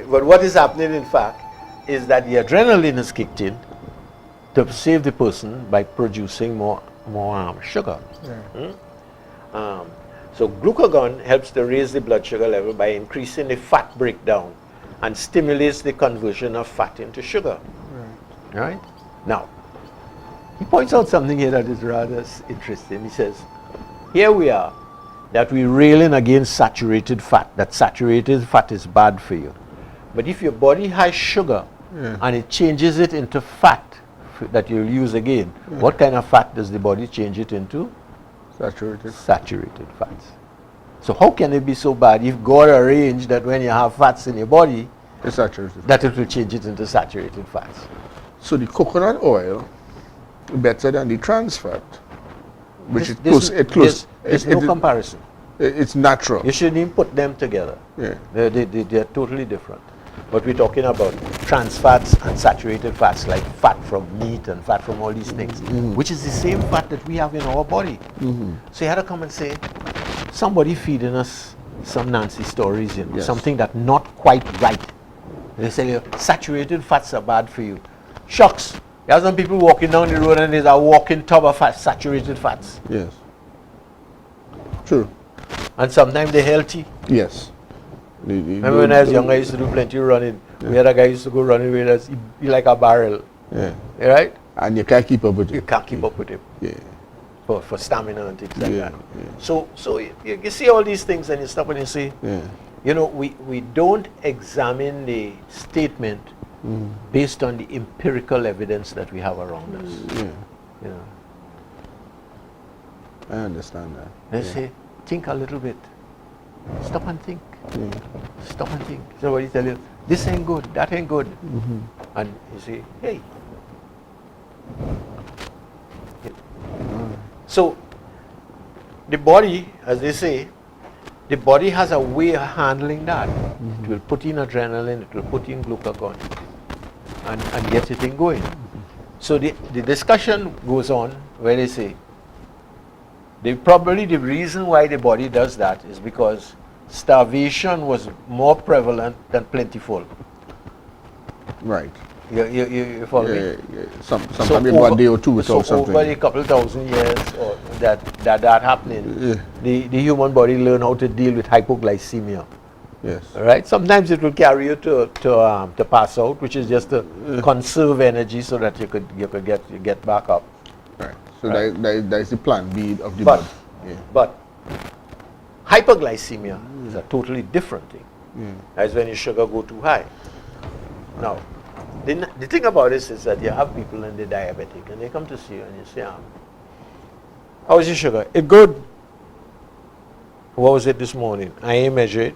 But what is happening, in fact, is that the adrenaline is kicked in to save the person by producing more sugar. So glucagon helps to raise the blood sugar level by increasing the fat breakdown and stimulates the conversion of fat into sugar. Right? Now, he points out something here that is rather interesting. He says, here we are, that we're railing against saturated fat, that saturated fat is bad for you. But if your body has sugar and it changes it into fat that you'll use again, what kind of fat does the body change it into? Saturated fats. So how can it be so bad if God arranged that when you have fats in your body, it's saturated, that it will change it into saturated fats? So the coconut oil better than the trans fat, which there's no comparison. It's natural. You shouldn't even put them together. Yeah. They're totally different. But we're talking about trans fats and saturated fats, like fat from meat and fat from all these things, which is the same fat that we have in our body. So you had to come and say, somebody feeding us some Nancy stories, you know, something that's not quite right. They say, saturated fats are bad for you. Shucks. There are some people walking down the road and there's a walking tub of saturated fats. Yes. True. And sometimes they're healthy. Yes. Remember when I was young, I used to do plenty of running. We had a guy used to go running with us, he'd be like a barrel. Yeah. Right? And you can't keep up with him. You can't keep up with him. Yeah. For stamina and things like that. Yeah. So you see all these things and you stop and you say, you know, we don't examine the statement based on the empirical evidence that we have around us. Yeah. You know. I understand that. They say, think a little bit. Stop and think. Stop and think. Somebody tell you, this ain't good, that ain't good. And you say, hey. So, the body, as they say, the body has a way of handling that. It will put in adrenaline, it will put in glucagon, and get the thing going. So the discussion goes on where they say, probably the reason why the body does that is because starvation was more prevalent than plentiful. Right. You follow me? Yeah. Sometimes about a day or two without something. So over a couple thousand years or that happening, the human body learned how to deal with hypoglycemia. Yes. All right. Sometimes it will carry you to pass out, which is just to conserve energy so that you could get back up. Right. So that is the plan B of the body. But hyperglycemia is a totally different thing. That's when your sugar go too high. Now, the thing about this is that you have people and they're diabetic and they come to see you and you say, how is your sugar? It's good. What was it this morning? I ain't measured it.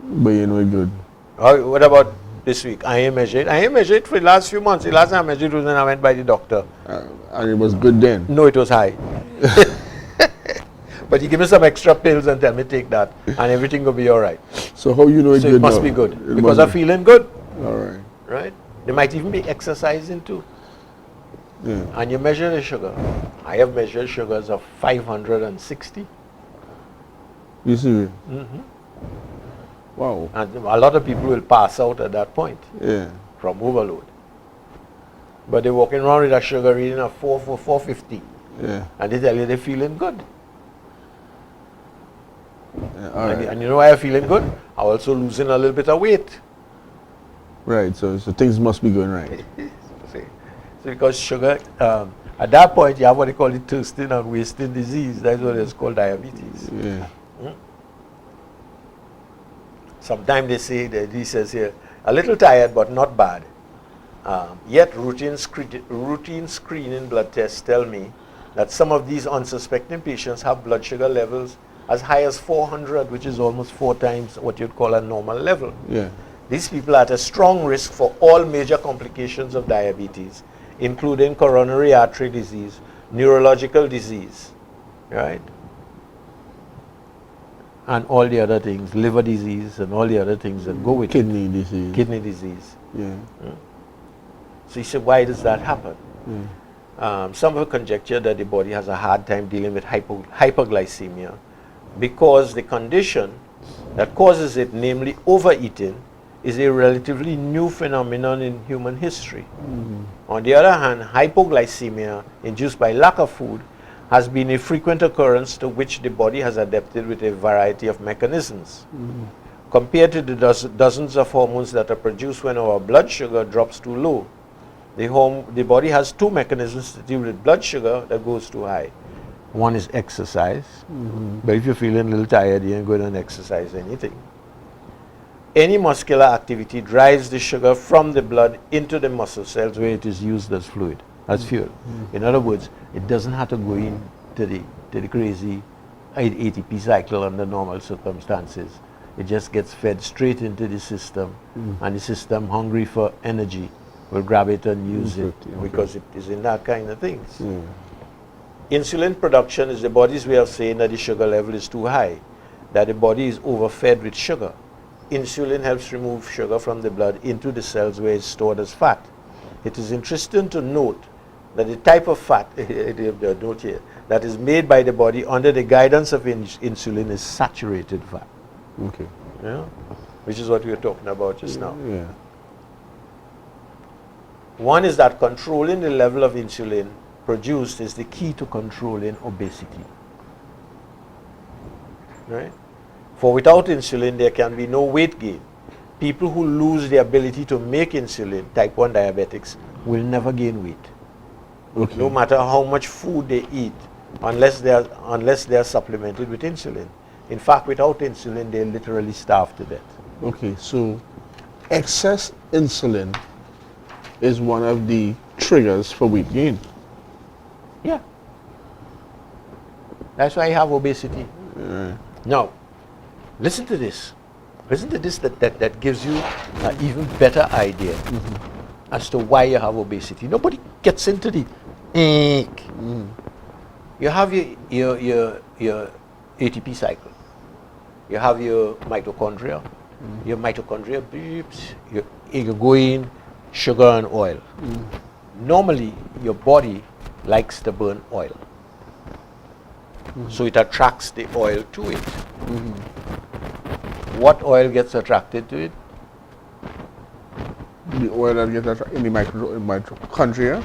But you know it's good. What about this week? I ain't measured it. I ain't measured it for the last few months. The last time I measured it was when I went by the doctor. And it was good then? No, it was high. But you give me some extra pills and tell me take that and everything will be all right. So how you know it's good? So it must be good. Because I'm feeling good. All right. Right? They might even be exercising too. Yeah. And you measure the sugar. I have measured sugars of 560. You see? Wow. And a lot of people will pass out at that point from overload. But they're walking around with a sugar reading of 450. Yeah. And they tell you they're feeling good. All right. And you know why I'm feeling good? I'm also losing a little bit of weight. Right, so things must be going right. So because sugar, at that point you have what they call the thirsting and wasting disease. That's what it's called, diabetes. Yeah. Sometimes they say, that he says here, a little tired but not bad. Yet routine screening blood tests tell me that some of these unsuspecting patients have blood sugar levels as high as 400, which is almost 4 times what you'd call a normal level. Yeah. These people are at a strong risk for all major complications of diabetes, including coronary artery disease, neurological disease, right? And all the other things, liver disease and all the other things that go with kidney disease. Kidney disease. Yeah. So you say, why does that happen? Some have conjectured that the body has a hard time dealing with hyperglycemia because the condition that causes it, namely overeating, is a relatively new phenomenon in human history. On the other hand, hypoglycemia induced by lack of food has been a frequent occurrence to which the body has adapted with a variety of mechanisms. Compared to the dozens of hormones that are produced when our blood sugar drops too low, the body has two mechanisms to deal with blood sugar that goes too high. One is exercise, but if you're feeling a little tired, you ain't going to exercise anything. Any muscular activity drives the sugar from the blood into the muscle cells where it is used as fluid, as fuel. In other words, it doesn't have to go into the crazy ATP cycle under normal circumstances. It just gets fed straight into the system, and the system, hungry for energy, will grab it and use it because it is in that kind of things. Insulin production is the body's way of saying that the sugar level is too high, that the body is overfed with sugar. Insulin helps remove sugar from the blood into the cells where it's stored as fat. It is interesting to note that the type of fat, the note here, that is made by the body under the guidance of insulin is saturated fat. Okay. Yeah? Which is what we were talking about just now. Yeah. One is that controlling the level of insulin produced is the key to controlling obesity. Right? For without insulin, there can be no weight gain. People who lose the ability to make insulin, type 1 diabetics, will never gain weight. Okay. No matter how much food they eat, unless they are supplemented with insulin. In fact, without insulin, they literally starve to death. Okay, so excess insulin is one of the triggers for weight gain. Yeah. That's why you have obesity. Now, listen to this. Listen to this that gives you an even better idea as to why you have obesity. Nobody gets into the You have your ATP cycle. You have your mitochondria. Your mitochondria beeps. You're going sugar and oil. Normally, your body likes to burn oil. So it attracts the oil to it. What oil gets attracted to it? The oil that gets in the mitochondria,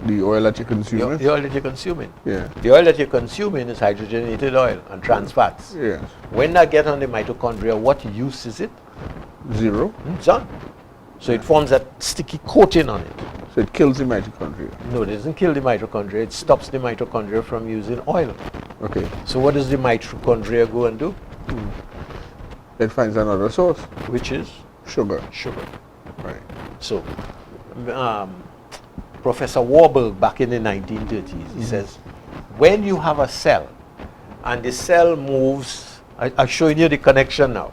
the oil that you consume. The oil that you're consuming. Yeah. The oil that you're consuming is hydrogenated oil and trans fats. Yes. When that get on the mitochondria, what use is it? Zero. It's done. So it forms that sticky coating on it. So it kills the mitochondria. No, it doesn't kill the mitochondria. It stops the mitochondria from using oil. Okay. So what does the mitochondria go and do? It finds another source. Which is Sugar. sugar. Right. So Professor Warburg back in the 1930s, he says, when you have a cell and the cell moves, I'm showing you the connection now,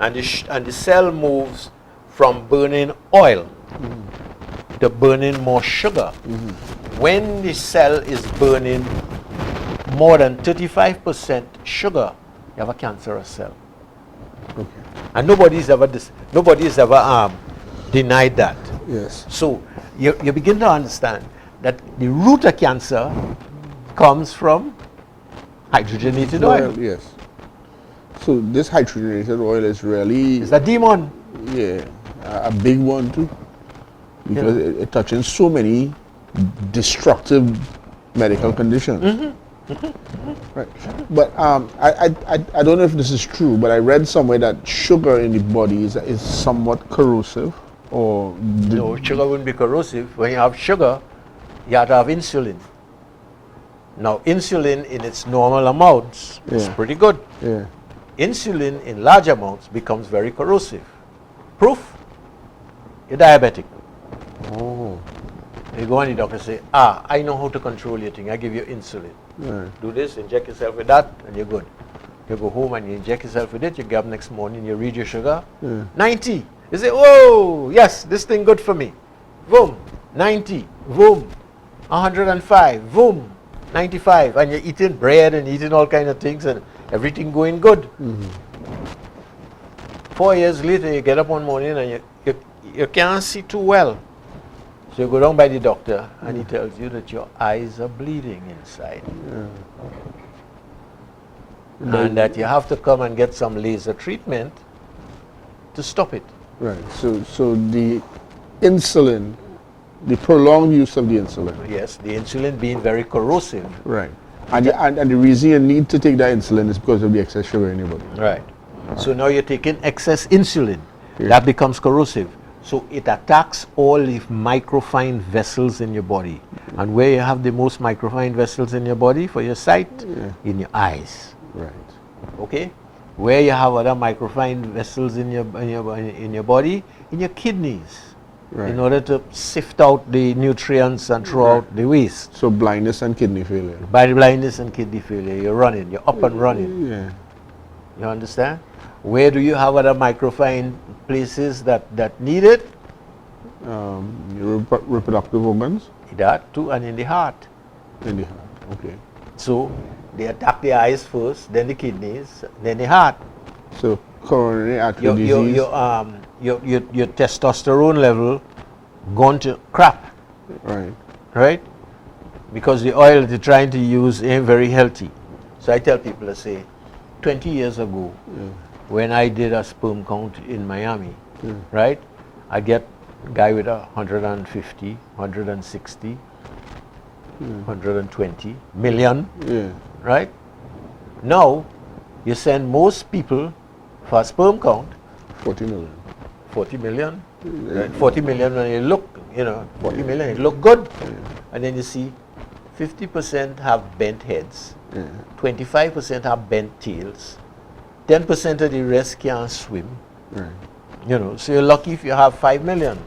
and the cell moves from burning oil to burning more sugar. When the cell is burning more than 35% sugar, you have a cancerous cell. Okay. And nobody's ever denied that. Yes. So you begin to understand that the root of cancer comes from hydrogenated oil. Yes. So this hydrogenated oil is really It's a demon. a big one too, because it touches so many destructive medical conditions. Right. But I don't know if this is true, but I read somewhere that sugar in the body is somewhat corrosive, or No, sugar wouldn't be corrosive. When you have sugar, you have to have insulin. Now, insulin in its normal amounts is pretty good. Yeah. Insulin in large amounts becomes very corrosive. Proof? You're diabetic. Oh. You go and the doctor say, I know how to control your thing. I give you insulin. Yeah. Do this, inject yourself with that, and you're good. You go home and you inject yourself with it, you get up next morning, you read your sugar, 90. You say, oh, yes, this thing good for me. Boom, 90, boom, 105, boom, 95. And you're eating bread and eating all kind of things and everything going good. 4 years later, you get up one morning and you can't see too well. So you go down by the doctor and he tells you that your eyes are bleeding inside. And that you have to come and get some laser treatment to stop it. Right. So the insulin, the prolonged use of the insulin. Yes, the insulin being very corrosive. Right. And the reason you need to take that insulin is because of the excess sugar in your body. Right. So now you're taking excess insulin. Yeah. That becomes corrosive. So it attacks all the microfine vessels in your body. And where you have the most microfine vessels in your body for your sight? In your eyes. Right. Okay? Where you have other microfine vessels in your body? In your kidneys. Right. In order to sift out the nutrients and throw out the waste. So blindness and kidney failure. By the blindness and kidney failure, you're running, you're up and running. Yeah. You understand? Where do you have other microfine places that need it? Your reproductive organs That too, and in the heart. in the heart. Okay. So they attack the eyes first, then the kidneys, then the heart. So coronary artery Your, disease. your testosterone level gone to crap, Right. right? Because the oil that you're trying to use ain't very healthy. So I tell people, I say, 20 years ago, when I did a sperm count in Miami, right? I get a guy with 150, 160, 120 million, Yeah. right? Now, you send most people for a sperm count, 40 million. 40 million, right? 40 million when you look, 40 million, it look good. And then you see 50% have bent heads, 25% have bent tails, 10% of the rest can't swim. Right. So you're lucky if you have 5 million.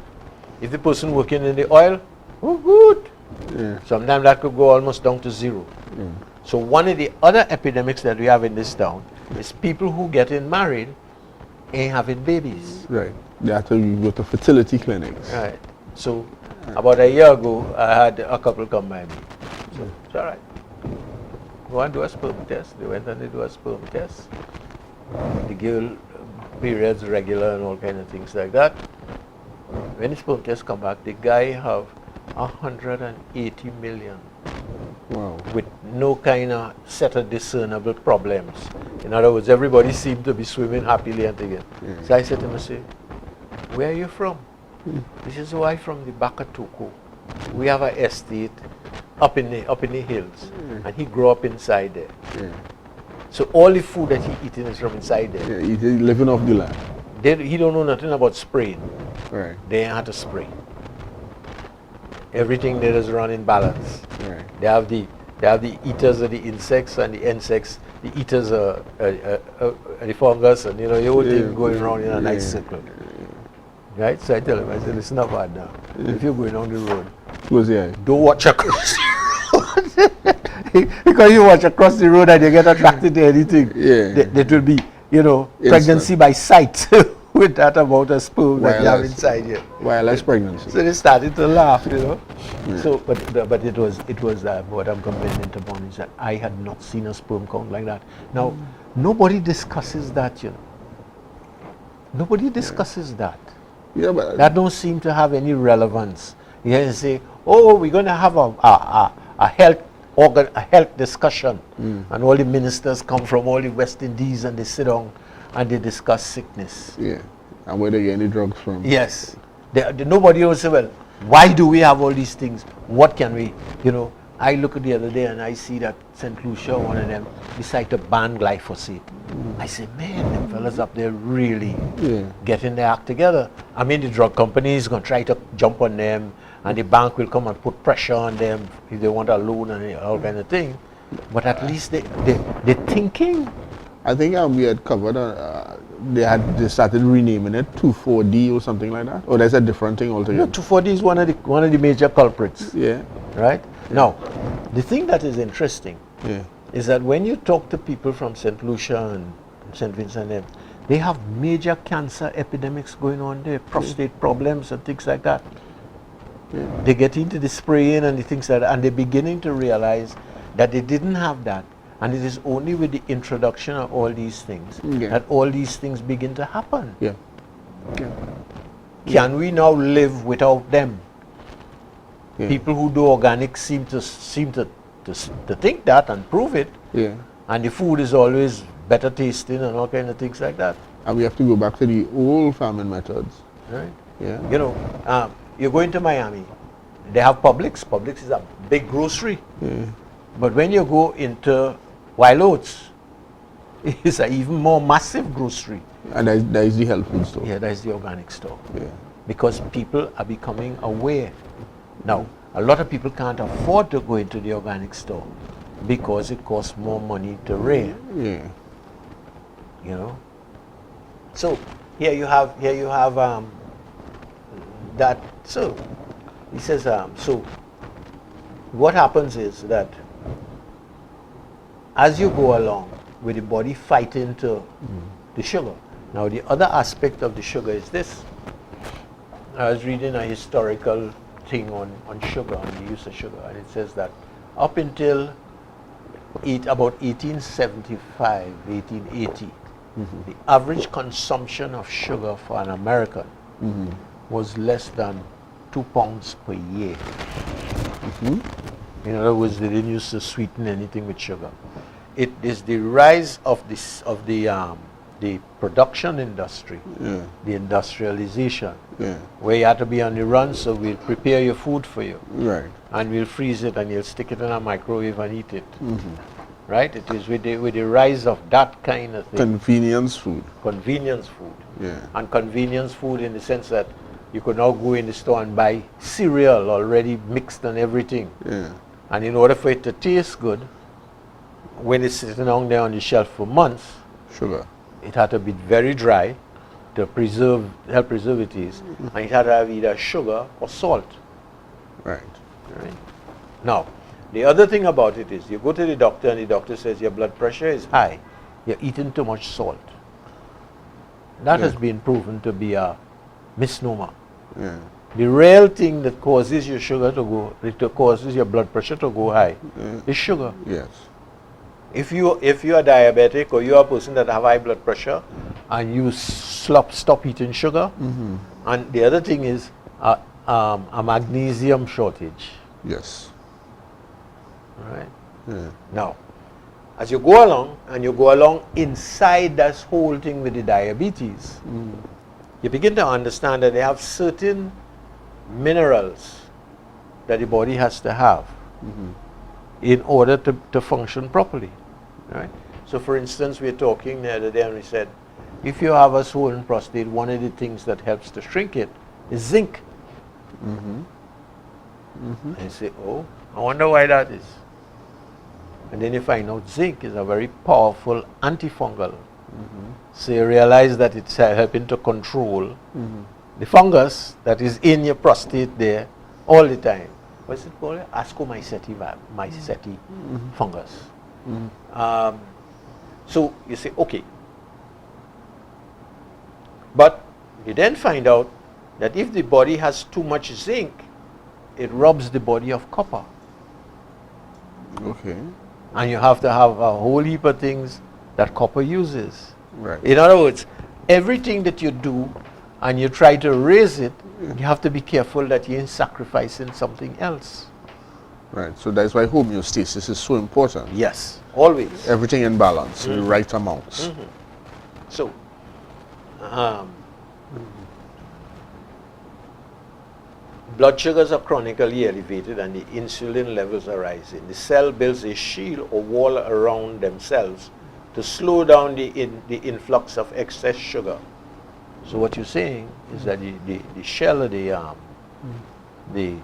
If the person working in the oil, oh good. Yeah. Sometimes that could go almost down to zero. So one of the other epidemics that we have in this town is people who getting married ain't having babies. Right. They have to go to fertility clinics. Right. So about a year ago, I had a couple come by me. So it's all right. Go and do a sperm test. They went and they do a sperm test. The girl periods regular and all kind of things like that. When the sperm test come back, the guy have 180 million. Wow. With no kind of set of discernible problems. In other words, everybody seemed to be swimming happily and together. So I said to him, I say, where are you from? He says, oh, I'm from the Bakatoko. We have an estate up in the hills. And he grew up inside there. So all the food that he eating is from inside there. Yeah, he's living off the land. He don't know nothing about spraying. Right. They ain't had to spray. Everything there is run in balance. Right. They have the eaters of the insects, and the insects, the eaters are the fungus, and the whole thing going around in a nice circle. Right? So I tell him, I said, it's not bad now. If you're going on the road, Close the eye. don't watch across the road. Because you watch across the road and you get attracted to anything. That will be, pregnancy by sight with that amount of sperm that you have inside you. Wireless pregnancy. So they started to laugh, So, but it was what I'm commenting upon is that I had not seen a sperm count like that. Now, nobody discusses that, Nobody discusses that. Yeah, but That don't seem to have any relevance. You say, oh, we're going to have a health discussion, and all the ministers come from all the West Indies and they sit down and they discuss sickness. yeah. And where they get any drugs from? Yes. Nobody will say, well, why do we have all these things? What can we, I look at the other day and I see that St. Lucia, one of them, decide to ban glyphosate. I say, man, them fellas up there really getting their act together. I mean, the drug company is going to try to jump on them, and the bank will come and put pressure on them if they want a loan and all kind of thing. But at least they're thinking. I think we had covered, they started renaming it 2,4-D or something like that. Or that's a different thing altogether. No, 2,4-D is one of the major culprits. Yeah. Right? Now, the thing that is interesting Yeah. is that when you talk to people from St. Lucia and St. Vincent, they have major cancer epidemics going on there, prostate problems and things like that. They get into the spraying and the things like that, and they're beginning to realize that they didn't have that. And it is only with the introduction of all these things that all these things begin to happen. Yeah. Yeah. Can we now live without them? Yeah. People who do organic seem to think that and prove it. Yeah. And the food is always better tasting and all kind of things like that. And we have to go back to the old farming methods. Right? Yeah. You know, you're going to Miami, they have Publix. Publix is a big grocery. Yeah. But when you go into Wild Oats, it's an even more massive grocery. And that is the health food store. Yeah, that is the organic store. Yeah. Because people are becoming aware. Now, a lot of people can't afford to go into the organic store because it costs more money to rear. Yeah. You know. So here you have that. So he says so what happens is that as you go along with the body fighting to the sugar. Now the other aspect of the sugar is this. I was reading a historical thing on sugar, on the use of sugar, and it says that up until about 1875, 1880, the average consumption of sugar for an American was less than 2 pounds per year. In other words, they didn't used to sweeten anything with sugar. It is the rise of the production industry, the industrialization, where you have to be on the run, so we'll prepare your food for you. Right. And we'll freeze it and you'll stick it in a microwave and eat it. Right? It is with the rise of that kind of thing. Convenience food. Convenience food. Yeah. And convenience food in the sense that you could now go in the store and buy cereal already mixed and everything. Yeah. And in order for it to taste good, when it's sitting down there on the shelf for months, Sugar. it had to be very dry to help preserve it is. And it had to have either sugar or salt. Right. Right? Now, the other thing about it is you go to the doctor and the doctor says your blood pressure is high. You're eating too much salt. That has been proven to be a misnomer. Yeah. The real thing that causes your sugar causes your blood pressure to go high is sugar. Yes. If you are diabetic or you are a person that have high blood pressure and you stop eating sugar, and the other thing is a magnesium shortage. Yes. Right? Yeah. Now, as you go along and you go along inside this whole thing with the diabetes, you begin to understand that they have certain minerals that the body has to have in order to function properly. Right? So for instance, we were talking the other day and we said, if you have a swollen prostate, one of the things that helps to shrink it is zinc. And you say, oh, I wonder why that is. And then you find out zinc is a very powerful antifungal. So you realize that it's helping to control the fungus that is in your prostate there all the time. What's it called? Ascomyceti fungus. So you say, okay. But you then find out that if the body has too much zinc, it robs the body of copper. Okay. And you have to have a whole heap of things that copper uses. Right. In other words, everything that you do and you try to raise it, you have to be careful that you ain't sacrificing something else. Right. So that's why homeostasis is so important. Yes, always. Everything in balance, the right amounts. So, blood sugars are chronically elevated and the insulin levels are rising. The cell builds a shield or wall around themselves to slow down the influx of excess sugar. So what you're saying is that the shell of the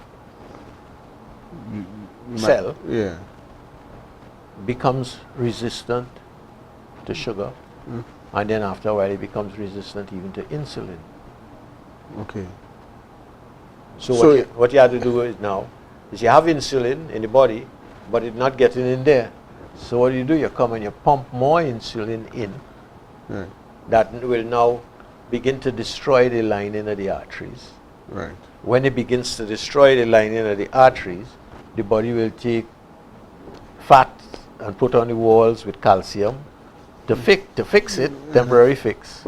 cell becomes resistant to sugar, and then after a while it becomes resistant even to insulin. Okay. So what you have to do is now is you have insulin in the body, but it's not getting in there. So what do? You come and you pump more insulin in. Right. That will now begin to destroy the lining of the arteries. Right. When it begins to destroy the lining of the arteries, the body will take fat and put on the walls with calcium to fix it, temporary fix.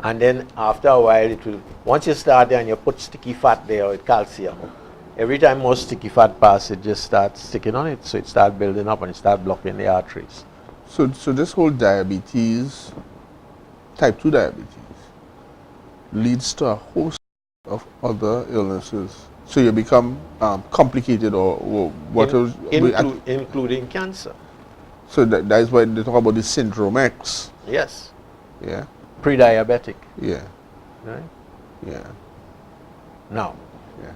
And then after a while, it will, once you start there and you put sticky fat there with calcium, every time more sticky fat passes, it just starts sticking on it. So it starts building up and it starts blocking the arteries. So this whole diabetes, type 2 diabetes, leads to a host of other illnesses. So you become complicated or what else? Including cancer. So that is why they talk about the syndrome X. Yes. Yeah. Pre-diabetic. Yeah. Right? Yeah. Now, Yeah.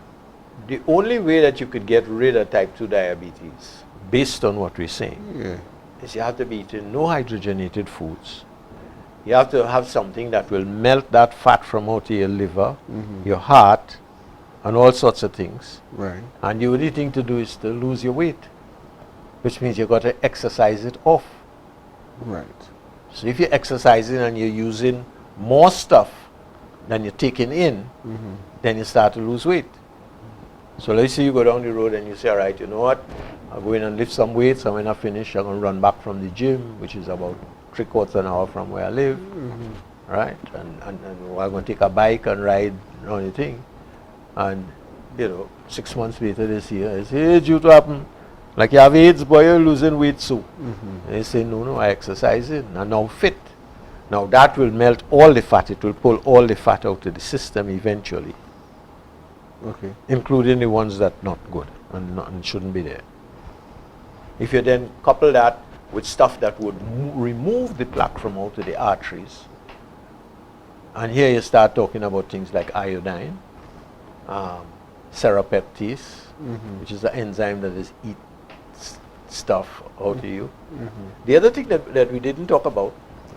the only way that you could get rid of type 2 diabetes, based on what we're saying, Yeah. is you have to be eating no hydrogenated foods. You have to have something that will melt that fat from out of your liver, your heart, and all sorts of things. Right. And the only thing to do is to lose your weight, which means you've got to exercise it off. Right. So if you're exercising and you're using more stuff than you're taking in, then you start to lose weight. So let's say you go down the road and you say, all right, you know what? I'll go in and lift some weights, and when I finish, I'm going to run back from the gym, which is about 3/4 an hour from where I live, right? And I'm going to take a bike and ride on the thing. And, 6 months later this year, I say, hey, due to happen, like you have AIDS, boy, you're losing weight so. And they say, no, I exercising, and now fit. Now that will melt all the fat, it will pull all the fat out of the system eventually, Okay. including the ones that not good and shouldn't be there. If you then couple that with stuff that would remove the plaque from out of the arteries, and here you start talking about things like iodine, serrapeptase, which is the enzyme that is eat stuff out of you. The other thing that we didn't talk about,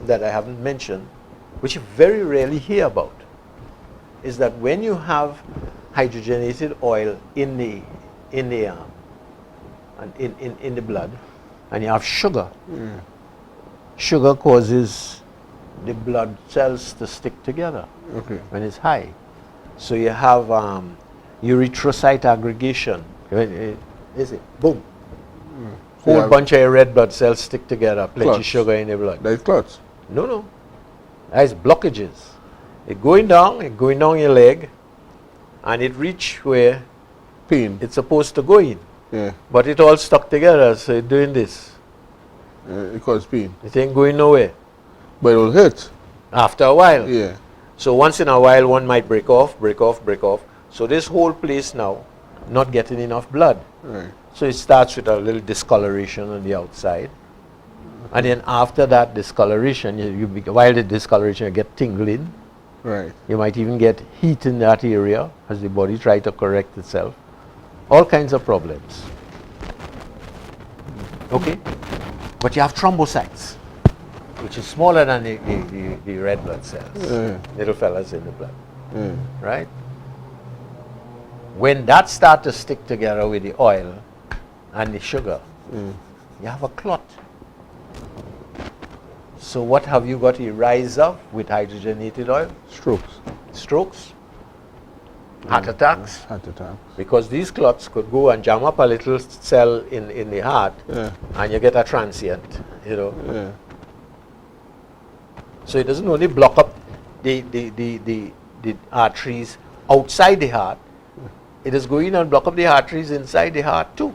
that I haven't mentioned, which you very rarely hear about, is that when you have hydrogenated oil in the blood, and you have sugar, sugar causes the blood cells to stick together Okay. when it's high. So you have erythrocyte aggregation. Is it? Boom. So you Whole have- bunch of red blood cells stick together, plenty Clots. sugar in the blood. That is clots. No. That's blockages. It's going down your leg, and it reach where Pain. it's supposed to go in. Yeah. But it all stuck together, so it's doing this. It causes pain. It ain't going nowhere. But it will hurt. After a while. Yeah. So once in a while, one might break off. So this whole place now, not getting enough blood. Right. So it starts with a little discoloration on the outside. And then after that discoloration, while the discoloration, you get tingling. Right. You might even get heat in that area as the body tries to correct itself. All kinds of problems. Okay? But you have thrombocytes, which is smaller than the red blood cells, little fellas in the blood, right? When that starts to stick together with the oil and the sugar, you have a clot. So what have you got to rise up with hydrogenated oil? Strokes. Strokes, heart attacks, Heart attack. because these clots could go and jam up a little cell in the heart, and you get a transient, Yeah. So it doesn't only block up the arteries outside the heart, it is going and block up the arteries inside the heart too.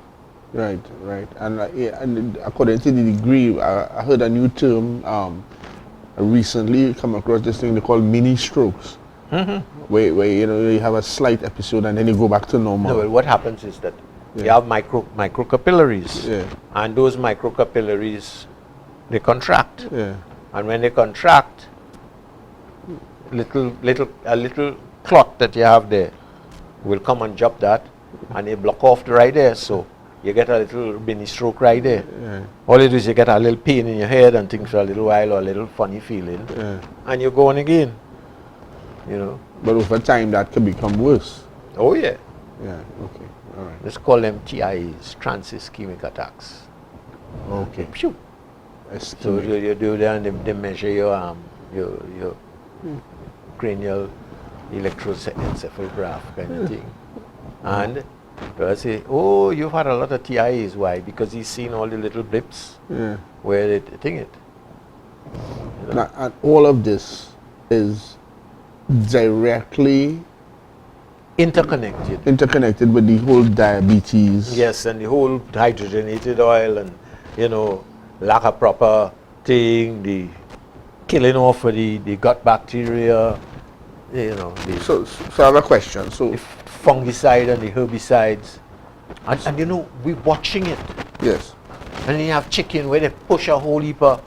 Right. And, and according to the degree, I heard a new term I recently come across this thing they call mini strokes. Where you have a slight episode and then you go back to normal. No, well, what happens is that you have microcapillaries, and those microcapillaries, they contract. Yeah. And when they contract, a little clot that you have there will come and jump that, and they block off right there. So you get a little mini stroke right there. Yeah. All it is, you get a little pain in your head and things for a little while, or a little funny feeling, and you go on again. But over time that can become worse. Oh yeah. Yeah. Okay. All right. Let's call them TIAs, transischemic attacks. Okay. Phew. So Ischemic. you do that, and they measure your cranial electroencephalograph kind of thing. And they'll say, oh, you've had a lot of TIAs. Why? Because he's seen all the little blips where they thing it. Now, and all of this is directly Interconnected. with the whole diabetes. Yes, and the whole hydrogenated oil, and lack of proper thing, the killing off of the gut bacteria, you know, So I have a question. So the fungicide and the herbicides. And you know, we're watching it. yes, And then you have chicken where they push a whole heap of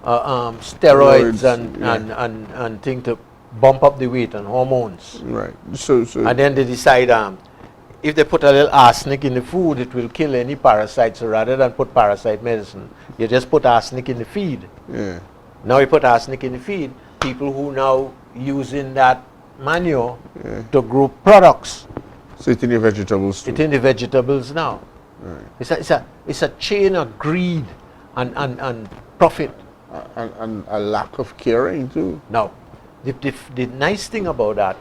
steroids Steroids, and thing to bump up the weight and hormones. right. So And then they decide if they put a little arsenic in the food, it will kill any parasites. So rather than put parasite medicine, you just put arsenic in the feed. yeah, Now you put arsenic in the feed, people who now using that manure to grow products. so it's in your vegetables too. It's in the vegetables now. Right. It's a chain of greed and profit. And a lack of caring too. Now, the nice thing about that,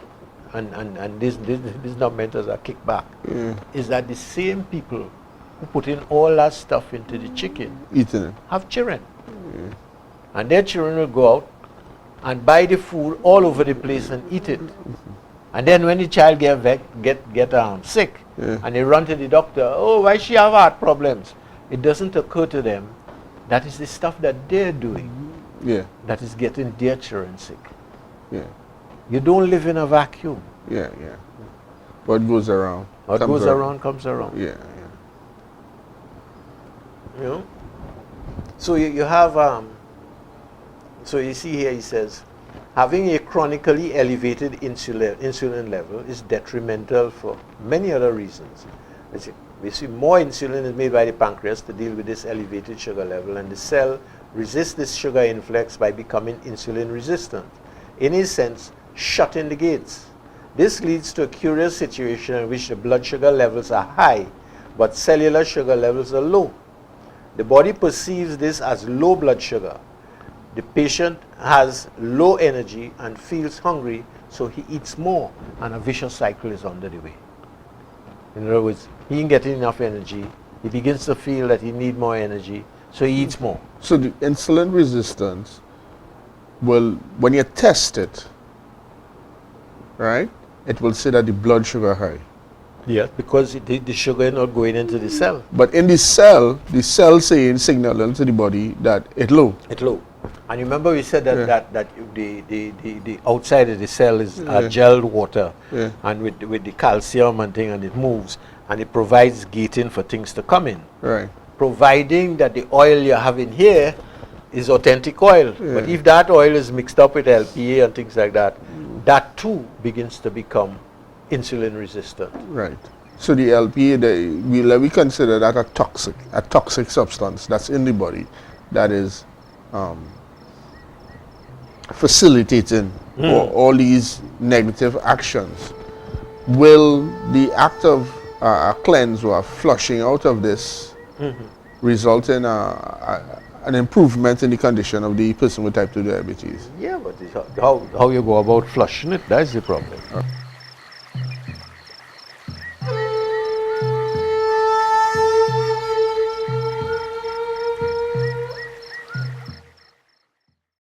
and this is not meant as a kickback, is that the same people who put in all that stuff into the chicken Eating it. have children. And their children will go out and buy the food all over the place and eat it. And then when the child get sick, and they run to the doctor, oh, why she have heart problems? It doesn't occur to them that is the stuff that they're doing Yeah, that is getting their children sick. yeah, You don't live in a vacuum. yeah, yeah. What goes around? What comes goes around comes around. Yeah, You know? So you have, so you see here he says, having a chronically elevated insulin level is detrimental for many other reasons. We see more insulin is made by the pancreas to deal with this elevated sugar level, and the cell resists this sugar influx by becoming insulin resistant. In a sense, shutting the gates. This leads to a curious situation in which the blood sugar levels are high, but cellular sugar levels are low. The body perceives this as low blood sugar. The patient has low energy and feels hungry, so he eats more, and a vicious cycle is under the way. In other words, he ain't getting enough energy. He begins to feel that he needs more energy, so he eats more. So the insulin resistance will, when you test it, right, it will say that the blood sugar high. Yes, because the sugar is not going into the cell. But in the cell saying signaling to the body that it low. It's low. And remember we said that the outside of the cell is gelled water, and with the calcium and thing, and it moves, and it provides gating for things to come in. Right. Providing that the oil you're having here is authentic oil. But if that oil is mixed up with LPA and things like that, that too begins to become insulin resistant. Right. So the LPA, we consider that a toxic substance that's in the body that is facilitating all these negative actions. Will the act of cleanse or flushing out of this result in an improvement in the condition of the person with type 2 diabetes? Yeah, but how you go about flushing it, that's the problem.